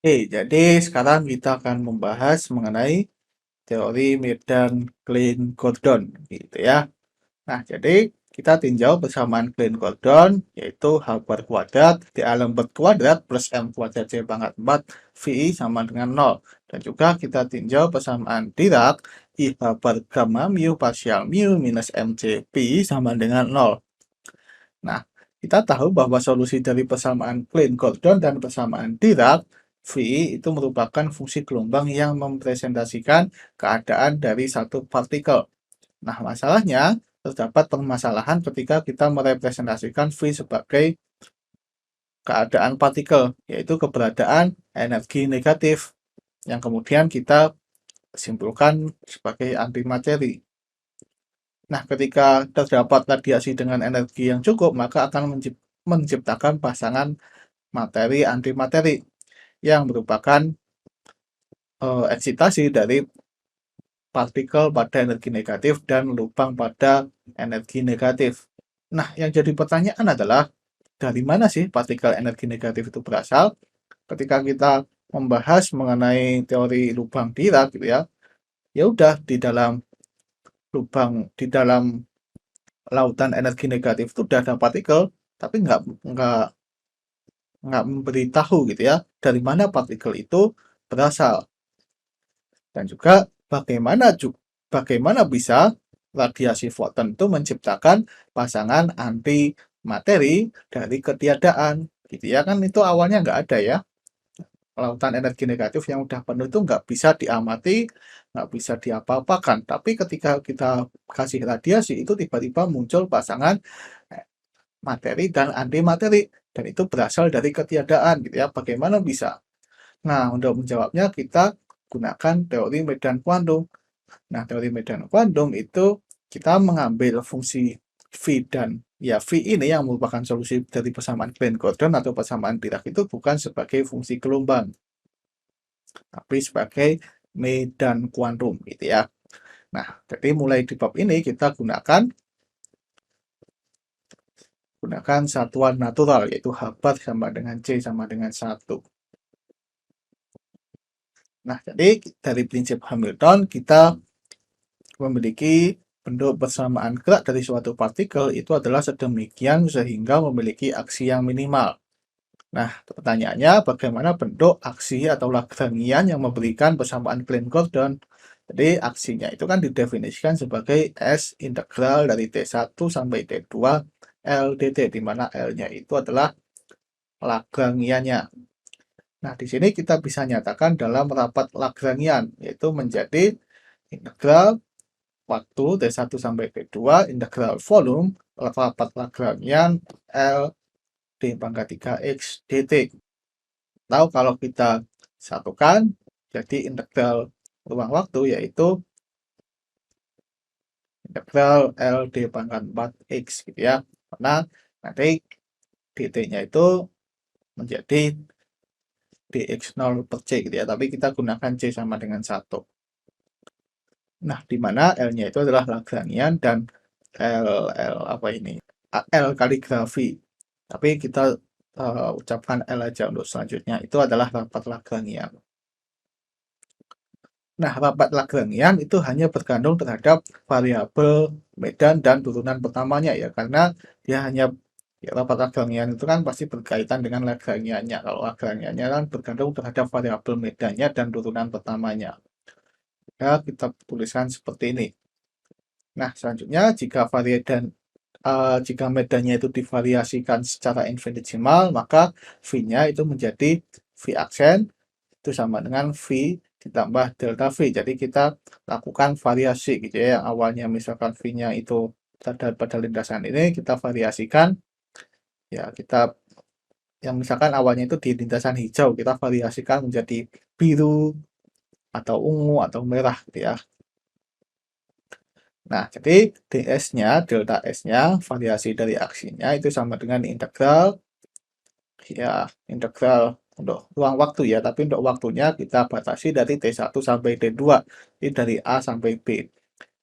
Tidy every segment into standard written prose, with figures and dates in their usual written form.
Jadi sekarang kita akan membahas mengenai teori medan Klein-Gordon, gitu ya. Nah, jadi kita tinjau persamaan Klein-Gordon, yaitu H bar kuadrat dA lembar kuadrat plus M kuadrat C pangkat 4 VI sama dengan 0. Dan juga kita tinjau persamaan Dirac, IH bar gamma mu partial mu minus MC PI sama dengan 0. Nah, kita tahu bahwa solusi dari persamaan Klein-Gordon dan persamaan Dirac, V itu merupakan fungsi gelombang yang mempresentasikan keadaan dari satu partikel. Nah, masalahnya terdapat permasalahan ketika kita merepresentasikan V sebagai keadaan partikel, yaitu keberadaan energi negatif, yang kemudian kita simpulkan sebagai antimateri. Nah, ketika terdapat radiasi dengan energi yang cukup, maka akan menciptakan pasangan materi-antimateri yang merupakan eksitasi dari partikel pada energi negatif dan lubang pada energi negatif. Nah, yang jadi pertanyaan adalah dari mana sih partikel energi negatif itu berasal? Ketika kita membahas mengenai teori lubang Dirac gitu ya, ya udah di dalam lautan energi negatif itu udah ada partikel, tapi nggak memberitahu gitu ya dari mana partikel itu berasal. Dan juga bagaimana bisa radiasi foton itu menciptakan pasangan anti materi dari ketiadaan gitu ya, kan itu awalnya nggak ada ya. Lautan energi negatif yang udah penuh itu nggak bisa diamati, nggak bisa diapa-apakan, tapi ketika kita kasih radiasi itu tiba-tiba muncul pasangan eh, materi dan antimateri, dan itu berasal dari ketiadaan gitu ya. Bagaimana bisa? Nah, untuk menjawabnya kita gunakan teori medan kuantum. Nah, teori medan kuantum itu kita mengambil fungsi V dan ya V ini yang merupakan solusi dari persamaan Klein-Gordon atau persamaan Dirac itu bukan sebagai fungsi gelombang, tapi sebagai medan kuantum gitu ya. Nah, jadi mulai di bab ini kita gunakan satuan natural, yaitu H bar sama dengan C sama dengan 1. Nah, jadi dari prinsip Hamilton kita memiliki bentuk persamaan gerak dari suatu partikel itu adalah sedemikian sehingga memiliki aksi yang minimal. Nah, pertanyaannya bagaimana bentuk aksi atau Lagrangian yang memberikan persamaan Klein-Gordon? Jadi aksinya itu kan didefinisikan sebagai S integral dari T1 sampai T2 L dt, di mana L-nya itu adalah Lagrangiannya. Nah, di sini kita bisa nyatakan dalam rapat Lagrangian, yaitu menjadi integral waktu T1 sampai T2 integral volume rapat Lagrangian L d pangkat 3x dt. Tahu kalau kita satukan jadi integral ruang waktu, yaitu integral L d pangkat 4x gitu ya. Karena nanti dt-nya itu menjadi dx0 per c gitu ya, tapi kita gunakan c sama dengan 1. Nah, di mana L-nya itu adalah Lagrangian dan L apa ini? L kali grafi. Tapi kita ucapkan L aja untuk selanjutnya. Itu adalah rapat Lagrangian. Nah, rapat Lagrangian itu hanya bergantung terhadap variabel medan dan turunan pertamanya ya, karena dia hanya ya, rapat Lagrangian itu kan pasti berkaitan dengan Lagrangiannya. Kalau Lagrangiannya kan bergantung terhadap variabel medannya dan turunan pertamanya. Ya, kita tuliskan seperti ini. Nah, selanjutnya jika medannya itu divariasikan secara infinitesimal, maka V-nya itu menjadi V aksen itu sama dengan V ditambah delta V. Jadi kita lakukan variasi gitu ya. Yang awalnya misalkan V-nya itu pada lintasan ini kita variasikan, ya kita yang misalkan awalnya itu di lintasan hijau, kita variasikan menjadi biru atau ungu atau merah gitu ya. Nah, jadi ds-nya, delta S-nya, variasi dari aksinya itu sama dengan integral, ya integral untuk ruang waktu ya, tapi untuk waktunya kita batasi dari T1 sampai T2, ini dari A sampai B.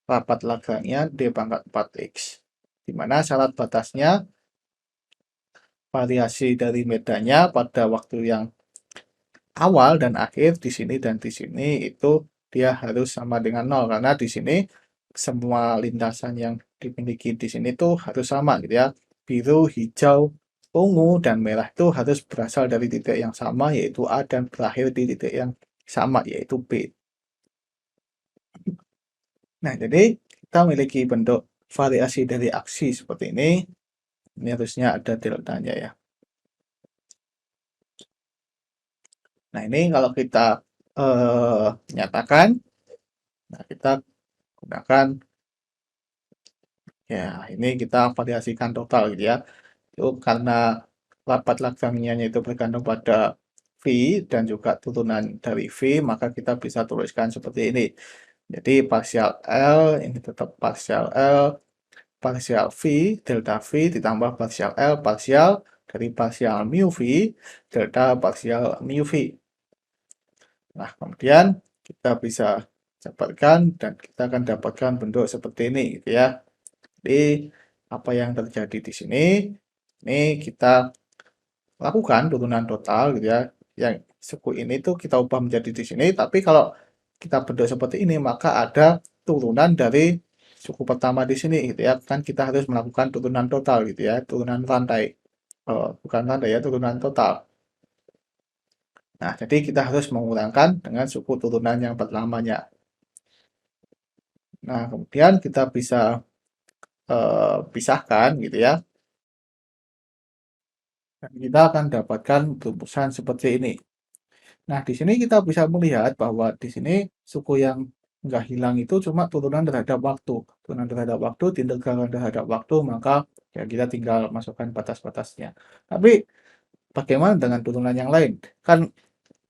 Rapat Lagrangian D pangkat 4X, di mana syarat batasnya variasi dari medannya pada waktu yang awal dan akhir di sini dan di sini itu dia harus sama dengan nol karena di sini semua lintasan yang dimiliki di sini tuh harus sama gitu ya. Biru, hijau, ungu, dan merah itu harus berasal dari titik yang sama yaitu A dan berakhir di titik yang sama yaitu B. Nah, jadi kita memiliki bentuk variasi dari aksi seperti ini. Ini harusnya ada deltanya ya. Nah, ini kalau kita nyatakan, nah kita gunakan ya ini kita variasikan total gitu ya. Itu karena rapat Lagrangianya itu bergantung pada V dan juga turunan dari V, maka kita bisa tuliskan seperti ini. Jadi parsial L ini tetap parsial L, parsial V, delta V ditambah parsial L, parsial dari parsial mu V, delta parsial mu V. Nah, kemudian kita bisa dapatkan dan kita akan dapatkan bentuk seperti ini gitu ya. Jadi apa yang terjadi di sini? Ini kita lakukan turunan total gitu ya. Yang suku ini tuh kita ubah menjadi di sini, tapi kalau kita bentuk seperti ini maka ada turunan dari suku pertama di sini gitu ya. Kan kita harus melakukan turunan total gitu ya, turunan rantai. Bukan rantai ya, turunan total. Nah, jadi kita harus mengurangkan dengan suku turunan yang pertamanya. Nah, kemudian kita bisa pisahkan gitu ya. Dan kita akan dapatkan rumusan seperti ini. Nah, di sini kita bisa melihat bahwa di sini suku yang nggak hilang itu cuma turunan terhadap waktu. Turunan terhadap waktu, tindakan terhadap waktu, maka ya kita tinggal masukkan batas-batasnya. Tapi bagaimana dengan turunan yang lain? Kan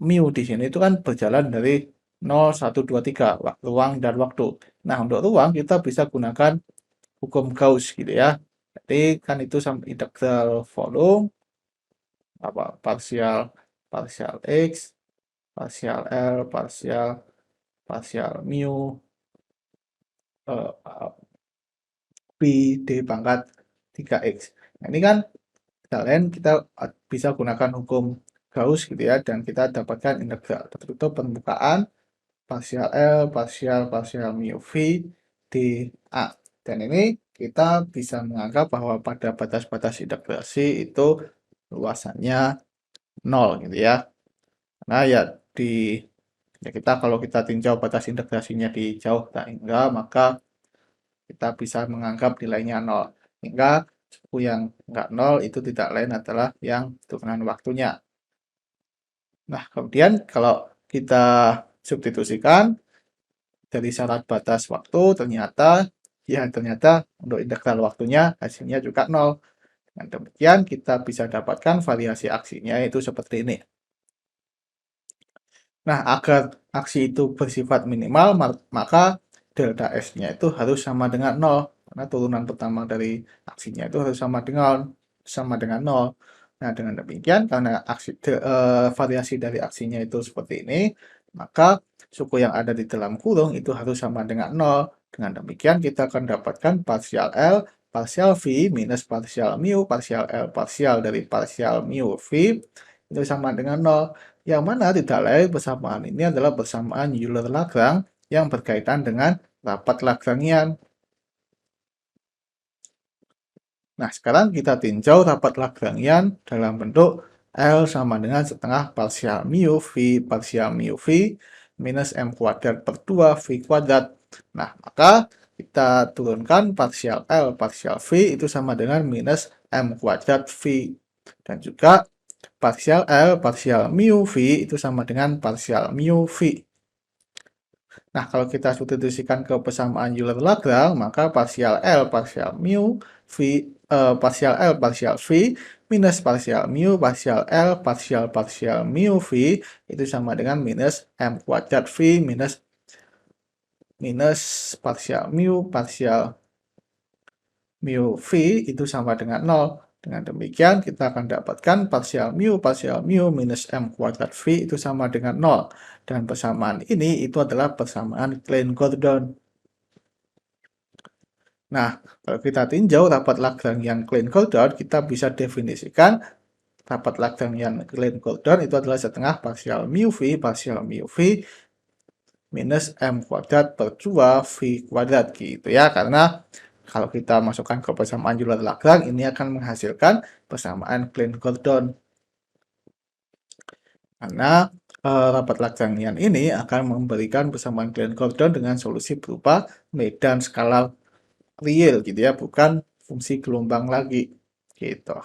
mu di sini itu kan berjalan dari 0, 1, 2, 3, ruang dan waktu. Nah, untuk ruang kita bisa gunakan hukum Gauss gitu ya. Jadi kan itu sama integral volume apa parsial parsial X, parsial L, parsial mu eh, B D pangkat 3X. Nah, ini kan kalian kita bisa gunakan hukum Gauss gitu ya dan kita dapatkan integral tertutup permukaan parsial L, parsial mu V d A. Dan ini kita bisa menganggap bahwa pada batas-batas integrasi itu luasannya 0 gitu ya. Nah, ya di ya kita kalau kita tinjau batas integrasinya di jauh tak hingga maka kita bisa menganggap nilainya 0. Hingga suku yang enggak 0 itu tidak lain adalah yang turunan waktunya. Nah, kemudian kalau kita substitusikan dari syarat batas waktu ternyata untuk integral waktunya hasilnya juga 0. Dengan demikian kita bisa dapatkan variasi aksinya itu seperti ini. Nah, agar aksi itu bersifat minimal, maka delta S-nya itu harus sama dengan 0. Karena turunan pertama dari aksinya itu harus sama dengan 0. Nah, dengan demikian, karena variasi dari aksinya itu seperti ini, maka suku yang ada di dalam kurung itu harus sama dengan 0. Dengan demikian, kita akan dapatkan parsial L, parsial V, minus parsial mu, parsial L, parsial dari parsial mu V, itu sama dengan 0. Yang mana tidak lain persamaan ini adalah persamaan Euler-Lagrange yang berkaitan dengan rapat Lagrangian. Nah, sekarang kita tinjau rapat Lagrangian dalam bentuk L sama dengan setengah parsial mu V minus M kuadrat per 2 V kuadrat. Nah, maka kita turunkan parsial L parsial V itu sama dengan minus M kuadrat V. Dan juga parsial L parsial mu V itu sama dengan parsial mu V. Nah, kalau kita substitusikan ke persamaan Euler-Lagrange, maka parsial L parsial mu V parsial L parsial V minus parsial mu parsial L parsial mu V itu sama dengan minus M kuadrat V minus parsial mu V itu sama dengan 0. Dengan demikian, kita akan dapatkan parsial mu minus M kuadrat V itu sama dengan 0. Dan persamaan ini itu adalah persamaan Klein-Gordon. Nah, kalau kita tinjau rapat Lagrange yang Klein-Gordon, kita bisa definisikan rapat Lagrangian Klein-Gordon itu adalah setengah partial mu v minus m kuadrat per 2 v kuadrat gitu ya, karena kalau kita masukkan ke persamaan Euler Lagrange ini akan menghasilkan persamaan Klein-Gordon, karena rapat Lagrangian ini akan memberikan persamaan Klein-Gordon dengan solusi berupa medan skalar real gitu ya, bukan fungsi gelombang lagi gitu.